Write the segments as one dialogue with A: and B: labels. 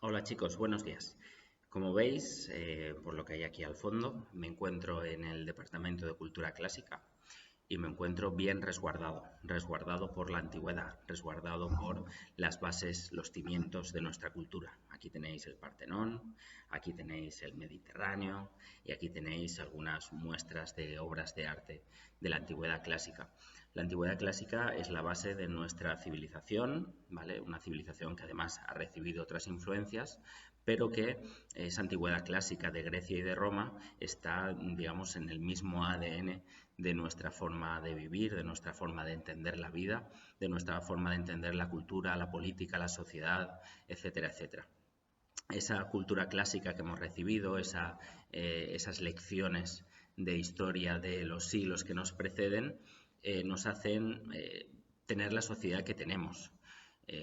A: Hola chicos, buenos días. Como veis, por lo que hay aquí al fondo, me encuentro en el Departamento de Cultura Clásica y me encuentro bien resguardado por la antigüedad, resguardado por las bases, los cimientos de nuestra cultura. Aquí tenéis el Partenón, aquí tenéis el Mediterráneo y aquí tenéis algunas muestras de obras de arte de la antigüedad clásica. La antigüedad clásica es la base de nuestra civilización, ¿vale? Una civilización que además ha recibido otras influencias, pero que esa antigüedad clásica de Grecia y de Roma está, digamos, en el mismo ADN de nuestra forma de vivir, de nuestra forma de entender la vida, de nuestra forma de entender la cultura, la política, la sociedad, etcétera, etcétera. Esa cultura clásica que hemos recibido, esas lecciones de historia de los siglos que nos preceden, nos hacen tener la sociedad que tenemos.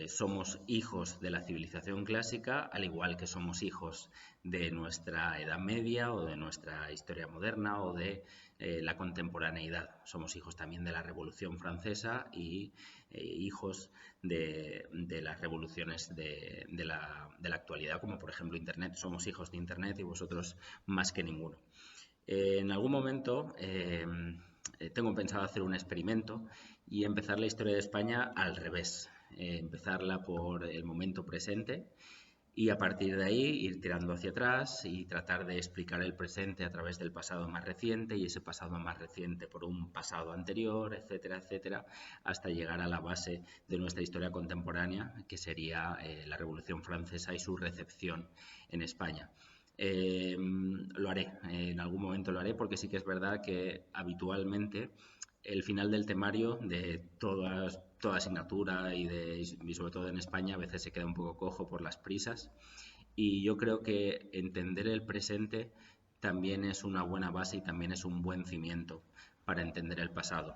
A: Somos hijos de la civilización clásica, al igual que somos hijos de nuestra Edad Media o de nuestra historia moderna o de la contemporaneidad. Somos hijos también de la Revolución Francesa y hijos de las revoluciones de la actualidad, como por ejemplo Internet. Somos hijos de Internet y vosotros más que ninguno. En algún momento tengo pensado hacer un experimento y empezar la historia de España al revés. Empezarla por el momento presente y a partir de ahí ir tirando hacia atrás y tratar de explicar el presente a través del pasado más reciente y ese pasado más reciente por un pasado anterior, etcétera, etcétera, hasta llegar a la base de nuestra historia contemporánea, que sería la Revolución Francesa y su recepción en España. Lo haré, en algún momento lo haré, porque sí que es verdad que habitualmente el final del temario de toda asignatura y sobre todo en España a veces se queda un poco cojo por las prisas y yo creo que entender el presente también es una buena base y también es un buen cimiento para entender el pasado,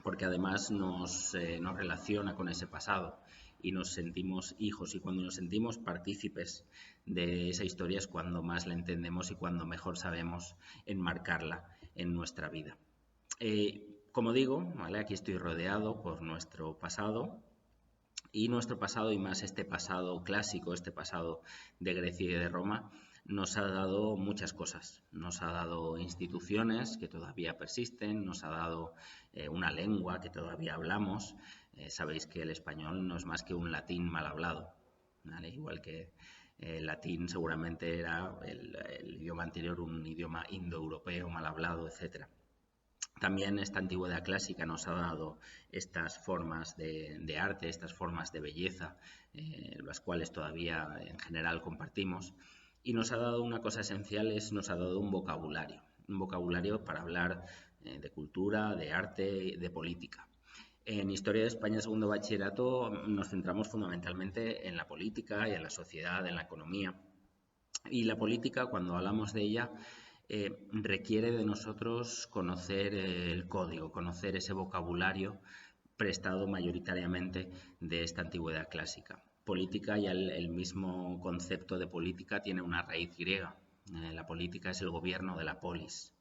A: porque además nos relaciona con ese pasado y nos sentimos hijos y cuando nos sentimos partícipes de esa historia es cuando más la entendemos y cuando mejor sabemos enmarcarla en nuestra vida. Como digo, ¿vale? Aquí estoy rodeado por nuestro pasado y nuestro pasado y más este pasado clásico, este pasado de Grecia y de Roma, nos ha dado muchas cosas. Nos ha dado instituciones que todavía persisten, nos ha dado una lengua que todavía hablamos. Sabéis que el español no es más que un latín mal hablado, ¿vale? Igual que el latín seguramente era el idioma anterior, un idioma indoeuropeo mal hablado, etcétera. También esta antigüedad clásica nos ha dado estas formas de arte, estas formas de belleza, las cuales todavía en general compartimos. Y nos ha dado una cosa esencial, nos ha dado un vocabulario para hablar de cultura, de arte, de política. En Historia de España segundo bachillerato nos centramos fundamentalmente en la política y en la sociedad, en la economía. Y la política, cuando hablamos de ella, requiere de nosotros conocer el código, conocer ese vocabulario prestado mayoritariamente de esta antigüedad clásica. Política, ya el mismo concepto de política tiene una raíz griega. La política es el gobierno de la polis,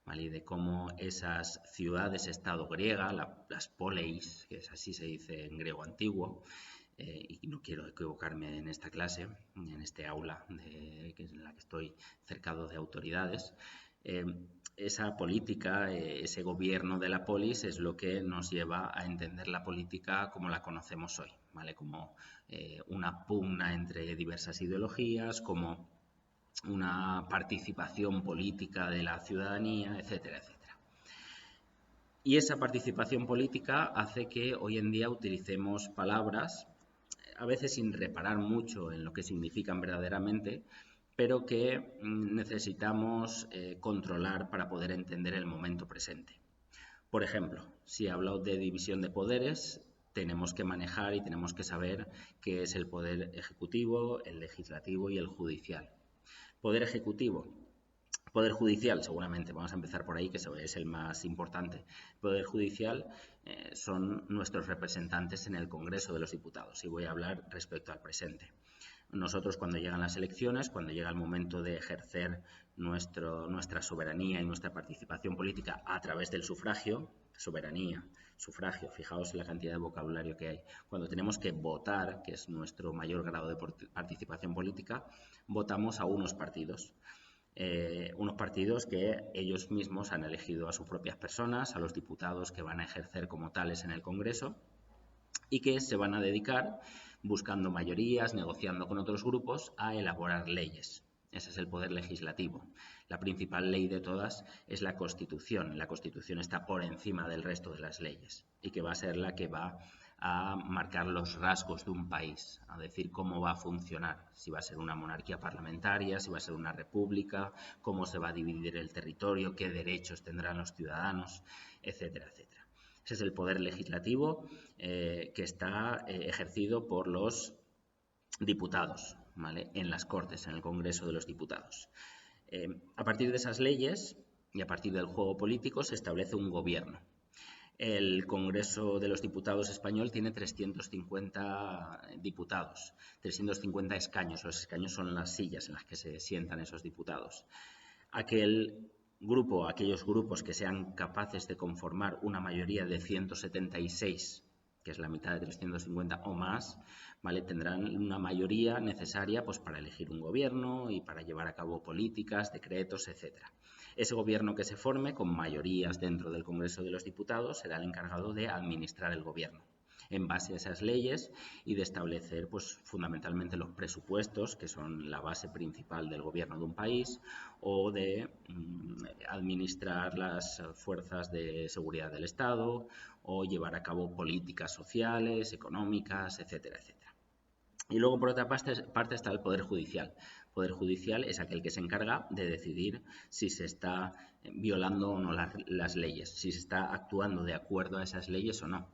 A: ¿vale? Y de cómo esas ciudades-estado griegas, las poleis, que es así se dice en griego antiguo, y no quiero equivocarme en esta clase, en este aula en la que estoy cercado de autoridades, esa política, ese gobierno de la polis es lo que nos lleva a entender la política como la conocemos hoy, ¿vale? Como una pugna entre diversas ideologías, como una participación política de la ciudadanía, etcétera, etcétera. Y esa participación política hace que hoy en día utilicemos palabras a veces sin reparar mucho en lo que significan verdaderamente, pero que necesitamos controlar para poder entender el momento presente. Por ejemplo, si hablo de división de poderes, tenemos que manejar y tenemos que saber qué es el poder ejecutivo, el legislativo y el judicial. Poder ejecutivo, Poder judicial, seguramente, vamos a empezar por ahí, que es el más importante. Poder judicial son nuestros representantes en el Congreso de los Diputados y voy a hablar respecto al presente. Nosotros, cuando llegan las elecciones, cuando llega el momento de ejercer nuestra soberanía y nuestra participación política a través del sufragio, soberanía, sufragio, fijaos la cantidad de vocabulario que hay. Cuando tenemos que votar, que es nuestro mayor grado de participación política, votamos a unos partidos que ellos mismos han elegido a sus propias personas, a los diputados que van a ejercer como tales en el Congreso y que se van a dedicar, buscando mayorías, negociando con otros grupos, a elaborar leyes. Ese es el poder legislativo. La principal ley de todas es la Constitución. La Constitución está por encima del resto de las leyes y que va a ser la que va a marcar los rasgos de un país, a decir cómo va a funcionar, si va a ser una monarquía parlamentaria, si va a ser una república, cómo se va a dividir el territorio, qué derechos tendrán los ciudadanos, etcétera, etcétera. Ese es el poder legislativo que está ejercido por los diputados, ¿vale?, en las Cortes, en el Congreso de los Diputados. A partir de esas leyes y a partir del juego político se establece un gobierno. El Congreso de los Diputados español tiene 350 diputados, 350 escaños. Los escaños son las sillas en las que se sientan esos diputados. Aquellos grupos que sean capaces de conformar una mayoría de 176, que es la mitad de 350 o más, ¿vale?, tendrán una mayoría necesaria pues para elegir un gobierno y para llevar a cabo políticas, decretos, etcétera. Ese gobierno que se forme, con mayorías dentro del Congreso de los Diputados, será el encargado de administrar el gobierno en base a esas leyes y de establecer pues fundamentalmente los presupuestos, que son la base principal del gobierno de un país, o de administrar las fuerzas de seguridad del Estado o llevar a cabo políticas sociales, económicas, etcétera, etcétera. Y luego, por otra parte está el Poder Judicial. El Poder Judicial es aquel que se encarga de decidir si se está violando o no las leyes, si se está actuando de acuerdo a esas leyes o no.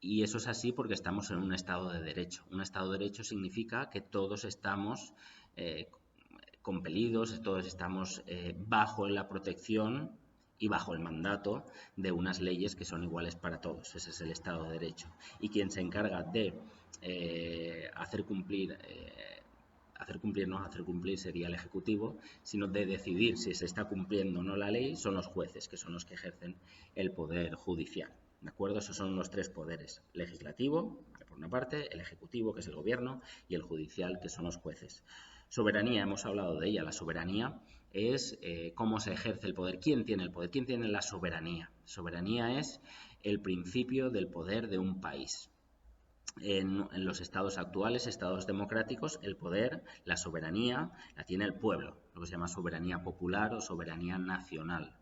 A: Y eso es así porque estamos en un Estado de Derecho. Un Estado de Derecho significa que todos estamos compelidos, todos estamos bajo la protección y bajo el mandato de unas leyes que son iguales para todos. Ese es el Estado de Derecho. Y quien se encarga de hacer cumplir sería el Ejecutivo, sino de decidir si se está cumpliendo o no la ley son los jueces, que son los que ejercen el poder judicial. ¿De acuerdo? Esos son los tres poderes: legislativo, por una parte, el ejecutivo, que es el gobierno, y el judicial, que son los jueces. Soberanía, hemos hablado de ella. La soberanía es cómo se ejerce el poder. ¿Quién tiene el poder? ¿Quién tiene la soberanía? Soberanía es el principio del poder de un país. En los estados actuales, estados democráticos, el poder, la soberanía, la tiene el pueblo, lo que se llama soberanía popular o soberanía nacional.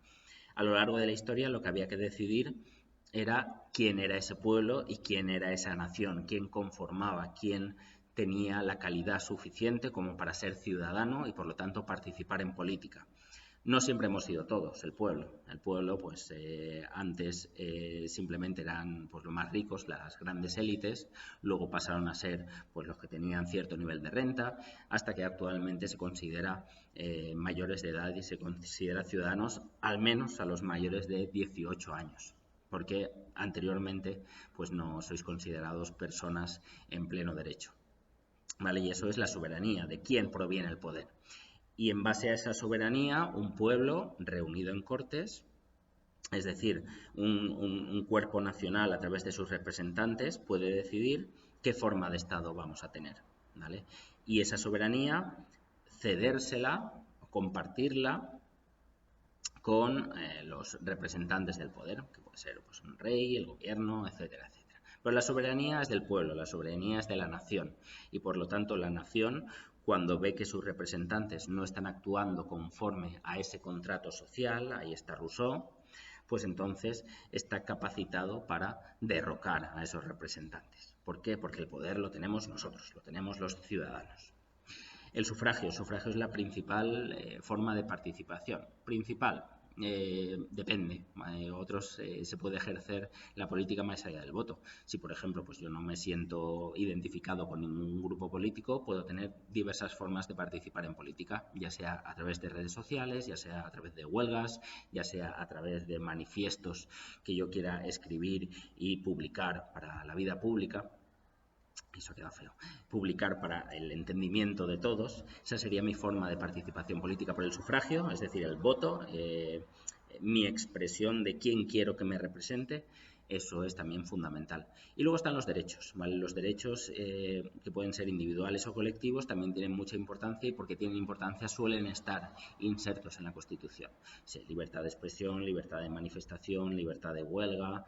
A: A lo largo de la historia lo que había que decidir era quién era ese pueblo y quién era esa nación, quién conformaba, quién tenía la calidad suficiente como para ser ciudadano y por lo tanto participar en política. No siempre hemos sido todos el pueblo. El pueblo, pues antes simplemente eran pues los más ricos, las grandes élites, luego pasaron a ser pues los que tenían cierto nivel de renta, hasta que actualmente se considera mayores de edad y se considera ciudadanos al menos a los mayores de 18 años, porque anteriormente pues no sois considerados personas en pleno derecho. ¿Vale? Y eso es la soberanía, de quién proviene el poder. Y en base a esa soberanía, un pueblo reunido en Cortes, es decir, un cuerpo nacional a través de sus representantes, puede decidir qué forma de Estado vamos a tener, ¿vale? Y esa soberanía, cedérsela, compartirla con los representantes del poder, que puede ser pues, un rey, el gobierno, etcétera, etcétera. Pero la soberanía es del pueblo, la soberanía es de la nación, y por lo tanto la nación, cuando ve que sus representantes no están actuando conforme a ese contrato social, ahí está Rousseau, pues entonces está capacitado para derrocar a esos representantes. ¿Por qué? Porque el poder lo tenemos nosotros, lo tenemos los ciudadanos. El sufragio es la principal forma de participación. Principal, depende. Otros se puede ejercer la política más allá del voto. Si, por ejemplo, pues yo no me siento identificado con ningún grupo político, puedo tener diversas formas de participar en política, ya sea a través de redes sociales, ya sea a través de huelgas, ya sea a través de manifiestos que yo quiera escribir y publicar para la vida pública. eso queda feo, publicar para el entendimiento de todos. Esa sería mi forma de participación política por el sufragio, es decir, el voto, mi expresión de quién quiero que me represente. Eso es también fundamental. Y luego están los derechos, ¿vale? Los derechos que pueden ser individuales o colectivos también tienen mucha importancia, y porque tienen importancia suelen estar insertos en la Constitución. Sí, libertad de expresión, libertad de manifestación, libertad de huelga,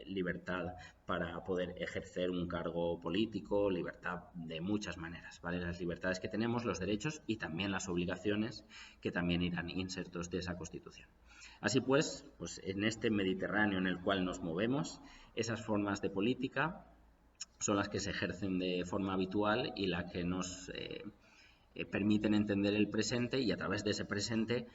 A: libertad para poder ejercer un cargo político, libertad de muchas maneras, ¿vale? Las libertades que tenemos, los derechos y también las obligaciones que también irán insertos de esa Constitución. Así pues en este Mediterráneo en el cual nos movemos, esas formas de política son las que se ejercen de forma habitual y las que nos permiten entender el presente, y a través de ese presente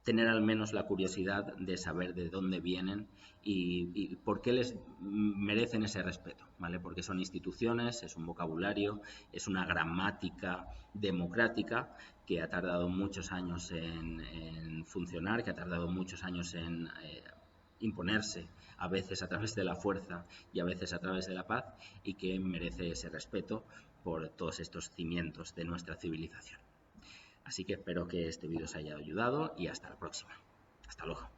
A: tener al menos la curiosidad de saber de dónde vienen y por qué les merecen ese respeto, ¿vale? Porque son instituciones, es un vocabulario, es una gramática democrática que ha tardado muchos años en funcionar, que ha tardado muchos años en imponerse, a veces a través de la fuerza y a veces a través de la paz, y que merece ese respeto por todos estos cimientos de nuestra civilización. Así que espero que este vídeo os haya ayudado y hasta la próxima. Hasta luego.